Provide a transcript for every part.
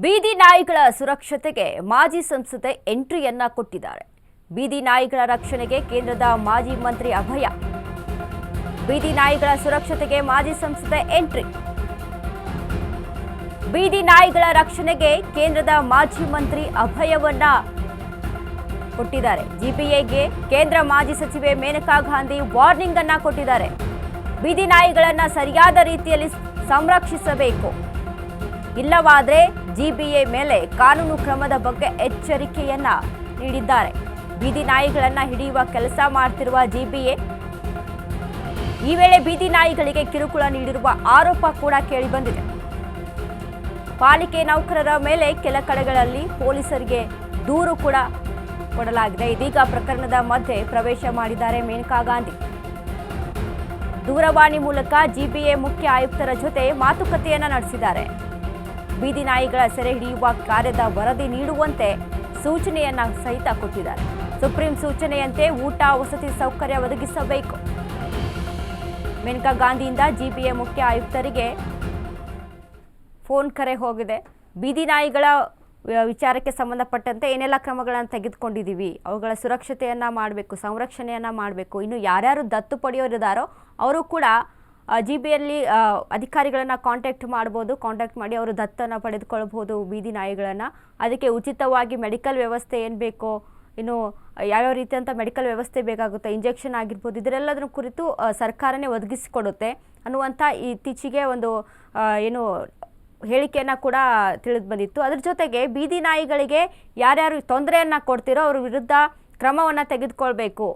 ಬೀದಿ ನಾಯಿಗಳ ಸುರಕ್ಷತೆಗೆ ಮಾಜಿ ಸಂಸದೆ ಎಂಟ್ರಿಯನ್ನ ಕೊಟ್ಟಿದ್ದಾರೆ. ಬೀದಿ ನಾಯಿಗಳ ರಕ್ಷಣೆಗೆ ಕೇಂದ್ರದ ಮಾಜಿ ಮಂತ್ರಿ ಅಭಯ. ಬೀದಿ ನಾಯಿಗಳ ಸುರಕ್ಷತೆಗೆ ಮಾಜಿ ಸಂಸದೆ ಎಂಟ್ರಿ. ಬೀದಿ ನಾಯಿಗಳ ರಕ್ಷಣೆಗೆ ಕೇಂದ್ರದ ಮಾಜಿ ಮಂತ್ರಿ ಅಭಯವನ್ನ ಕೊಟ್ಟಿದ್ದಾರೆ. ಜಿಬಿಎಗೆ ಕೇಂದ್ರ ಮಾಜಿ ಸಚಿವೆ ಮೇನಕಾ ಗಾಂಧಿ ವಾರ್ನಿಂಗ್ ಅನ್ನ ಕೊಟ್ಟಿದ್ದಾರೆ. ಬೀದಿ ನಾಯಿಗಳನ್ನ ಸರಿಯಾದ ರೀತಿಯಲ್ಲಿ ಸಂರಕ್ಷಿಸಬೇಕು, ಇಲ್ಲವಾದರೆ ಜಿಬಿಎ ಮೇಲೆ ಕಾನೂನು ಕ್ರಮದ ಬಗ್ಗೆ ಎಚ್ಚರಿಕೆಯನ್ನ ನೀಡಿದ್ದಾರೆ. ಬೀದಿ ನಾಯಿಗಳನ್ನ ಹಿಡಿಯುವ ಕೆಲಸ ಮಾಡ್ತಿರುವ ಜಿಬಿಎ ಈ ವೇಳೆ ಬೀದಿ ನಾಯಿಗಳಿಗೆ ಕಿರುಕುಳ ನೀಡಿರುವ ಆರೋಪ ಕೂಡ ಕೇಳಿಬಂದಿದೆ. ಪಾಲಿಕೆ ನೌಕರರ ಮೇಲೆ ಕೆಲ ಕಡೆಗಳಲ್ಲಿ ಪೊಲೀಸರಿಗೆ ದೂರು ಕೂಡ ಕೊಡಲಾಗಿದೆ. ಇದೀಗ ಪ್ರಕರಣದ ಮಧ್ಯೆ ಪ್ರವೇಶ ಮಾಡಿದ್ದಾರೆ ಮೇನಕಾ ಗಾಂಧಿ. ದೂರವಾಣಿ ಮೂಲಕ ಜಿಬಿಎ ಮುಖ್ಯ ಆಯುಕ್ತರ ಜೊತೆ ಮಾತುಕತೆಯನ್ನ ನಡೆಸಿದ್ದಾರೆ. ಬೀದಿ ನಾಯಿಗಳ ಸೆರೆ ಹಿಡಿಯುವ ಕಾರ್ಯದ ವರದಿ ನೀಡುವಂತೆ ಸೂಚನೆಯನ್ನ ಸಹಿತ ಕೊಟ್ಟಿದ್ದಾರೆ. ಸುಪ್ರೀಂ ಸೂಚನೆಯಂತೆ ಊಟ ವಸತಿ ಸೌಕರ್ಯ ಒದಗಿಸಬೇಕು. ಮೇನಕಾ ಗಾಂಧಿಯಿಂದ ಜಿಬಿಎ ಮುಖ್ಯ ಆಯುಕ್ತರಿಗೆ ಫೋನ್ ಕರೆ ಹೋಗಿದೆ. ಬೀದಿ ನಾಯಿಗಳ ವಿಚಾರಕ್ಕೆ ಸಂಬಂಧಪಟ್ಟಂತೆ ಏನೆಲ್ಲ ಕ್ರಮಗಳನ್ನು ತೆಗೆದುಕೊಂಡಿದ್ದೀವಿ, ಅವುಗಳ ಸುರಕ್ಷತೆಯನ್ನ ಮಾಡಬೇಕು, ಸಂರಕ್ಷಣೆಯನ್ನ ಮಾಡಬೇಕು. ಇನ್ನು ಯಾರ್ಯಾರು ದತ್ತು ಪಡೆಯೋರಿದ್ದಾರೋ ಅವರು ಕೂಡ ಜಿಬಿಯಲ್ಲಿ ಅಧಿಕಾರಿಗಳನ್ನು ಕಾಂಟ್ಯಾಕ್ಟ್ ಮಾಡ್ಬೋದು. ಕಾಂಟ್ಯಾಕ್ಟ್ ಮಾಡಿ ಅವರು ದತ್ತನ್ನು ಪಡೆದುಕೊಳ್ಬೋದು ಬೀದಿ ನಾಯಿಗಳನ್ನು. ಅದಕ್ಕೆ ಉಚಿತವಾಗಿ ಮೆಡಿಕಲ್ ವ್ಯವಸ್ಥೆ ಏನು ಬೇಕೋ, ಇನ್ನು ಯಾವ್ಯಾವ ರೀತಿಯಂಥ ಮೆಡಿಕಲ್ ವ್ಯವಸ್ಥೆ ಬೇಕಾಗುತ್ತೆ, ಇಂಜೆಕ್ಷನ್ ಆಗಿರ್ಬೋದು, ಇದರೆಲ್ಲದರ ಕುರಿತು ಸರ್ಕಾರನೇ ಒದಗಿಸಿಕೊಡುತ್ತೆ ಅನ್ನುವಂಥ ಇತ್ತೀಚೆಗೆ ಒಂದು ಏನು ಹೇಳಿಕೆಯನ್ನು ಕೂಡ ತಿಳಿದು ಬಂದಿತ್ತು. ಅದ್ರ ಜೊತೆಗೆ ಬೀದಿ ನಾಯಿಗಳಿಗೆ ಯಾರ್ಯಾರು ತೊಂದರೆಯನ್ನು ಕೊಡ್ತಿರೋ ಅವ್ರ ವಿರುದ್ಧ ಕ್ರಮವನ್ನು ತೆಗೆದುಕೊಳ್ಬೇಕು.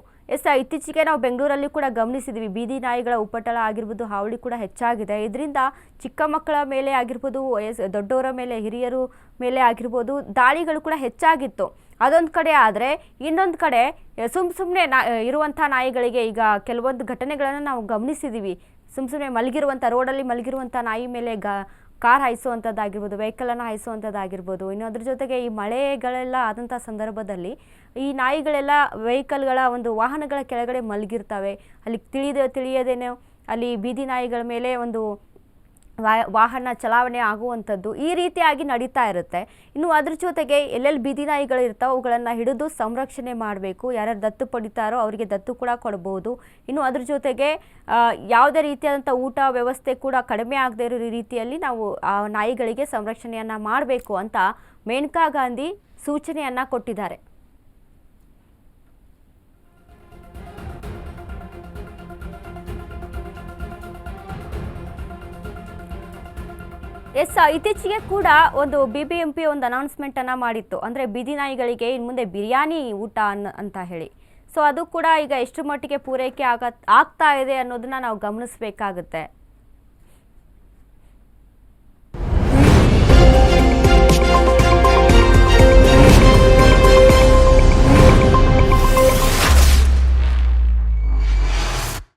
ಇತ್ತೀಚೆಗೆ ನಾವು ಬೆಂಗಳೂರಲ್ಲಿ ಕೂಡ ಗಮನಿಸಿದ್ವಿ, ಬೀದಿ ನಾಯಿಗಳ ಉಪಟಳ ಆಗಿರ್ಬೋದು, ಹಾವಳಿ ಕೂಡ ಹೆಚ್ಚಾಗಿದೆ. ಇದರಿಂದ ಚಿಕ್ಕ ಮಕ್ಕಳ ಮೇಲೆ ಆಗಿರ್ಬೋದು, ದೊಡ್ಡವರ ಮೇಲೆ, ಹಿರಿಯರು ಮೇಲೆ ಆಗಿರ್ಬೋದು ದಾಳಿಗಳು ಕೂಡ ಹೆಚ್ಚಾಗಿತ್ತು. ಅದೊಂದು ಕಡೆ ಆದರೆ ಇನ್ನೊಂದು ಕಡೆ ಸುಮ್ಮನೆ ಇರುವಂಥ ನಾಯಿಗಳಿಗೆ ಈಗ ಕೆಲವೊಂದು ಘಟನೆಗಳನ್ನು ನಾವು ಗಮನಿಸಿದ್ದೀವಿ. ಸುಮ್ಮನೆ ಮಲಗಿರುವಂಥ ರೋಡಲ್ಲಿ ಮಲಗಿರುವಂಥ ನಾಯಿ ಮೇಲೆ ಕಾರ್ ಹಾಯಿಸುವಂಥದ್ದಾಗಿರ್ಬೋದು, ವೆಹಿಕಲನ್ನು ಹಾಯಿಸುವಂಥದ್ದಾಗಿರ್ಬೋದು. ಇನ್ನು ಅದ್ರ ಜೊತೆಗೆ ಈ ಮಳೆಗಳೆಲ್ಲ ಆದಂಥ ಸಂದರ್ಭದಲ್ಲಿ ಈ ನಾಯಿಗಳೆಲ್ಲ ವೆಹಿಕಲ್ಗಳ ಒಂದು ವಾಹನಗಳ ಕೆಳಗಡೆ ಮಲಗಿರ್ತವೆ. ಅಲ್ಲಿ ತಿಳಿಯದೇನೋ ಅಲ್ಲಿ ಬೀದಿ ನಾಯಿಗಳ ಮೇಲೆ ಒಂದು ವಾಹನ ಚಲಾವಣೆ ಆಗುವಂಥದ್ದು ಈ ರೀತಿಯಾಗಿ ನಡೀತಾ ಇರುತ್ತೆ. ಇನ್ನು ಅದ್ರ ಜೊತೆಗೆ ಎಲ್ಲೆಲ್ಲಿ ಬೀದಿ ನಾಯಿಗಳು ಇರ್ತಾವೆ ಅವುಗಳನ್ನು ಹಿಡಿದು ಸಂರಕ್ಷಣೆ ಮಾಡಬೇಕು. ಯಾರ್ಯಾರು ದತ್ತು ಪಡಿತಾರೋ ಅವರಿಗೆ ದತ್ತು ಕೂಡ ಕೊಡ್ಬೋದು. ಇನ್ನು ಅದ್ರ ಜೊತೆಗೆ ಯಾವುದೇ ರೀತಿಯಾದಂಥ ಊಟ ವ್ಯವಸ್ಥೆ ಕೂಡ ಕಡಿಮೆ ಆಗದೇ ಇರೋ ರೀತಿಯಲ್ಲಿ ನಾವು ಆ ನಾಯಿಗಳಿಗೆ ಸಂರಕ್ಷಣೆಯನ್ನು ಮಾಡಬೇಕು ಅಂತ ಮೇನಕಾ ಗಾಂಧಿ ಸೂಚನೆಯನ್ನು ಕೊಟ್ಟಿದ್ದಾರೆ. ಇತ್ತೀಚೆಗೆ ಕೂಡ ಒಂದು BBMP ಒಂದು ಅನೌನ್ಸ್ಮೆಂಟ್ ಅನ್ನ ಮಾಡಿತ್ತು. ಅಂದರೆ ಬೀದಿ ನಾಯಿಗಳಿಗೆ ಇನ್ನು ಮುಂದೆ ಬಿರಿಯಾನಿ ಊಟ ಅಂತ ಹೇಳಿ. ಸೊ ಅದು ಕೂಡ ಈಗ ಎಷ್ಟು ಮಟ್ಟಿಗೆ ಪೂರೈಕೆ ಆಗ್ತಾ ಇದೆ ಅನ್ನೋದನ್ನ ನಾವು ಗಮನಿಸಬೇಕಾಗುತ್ತೆ.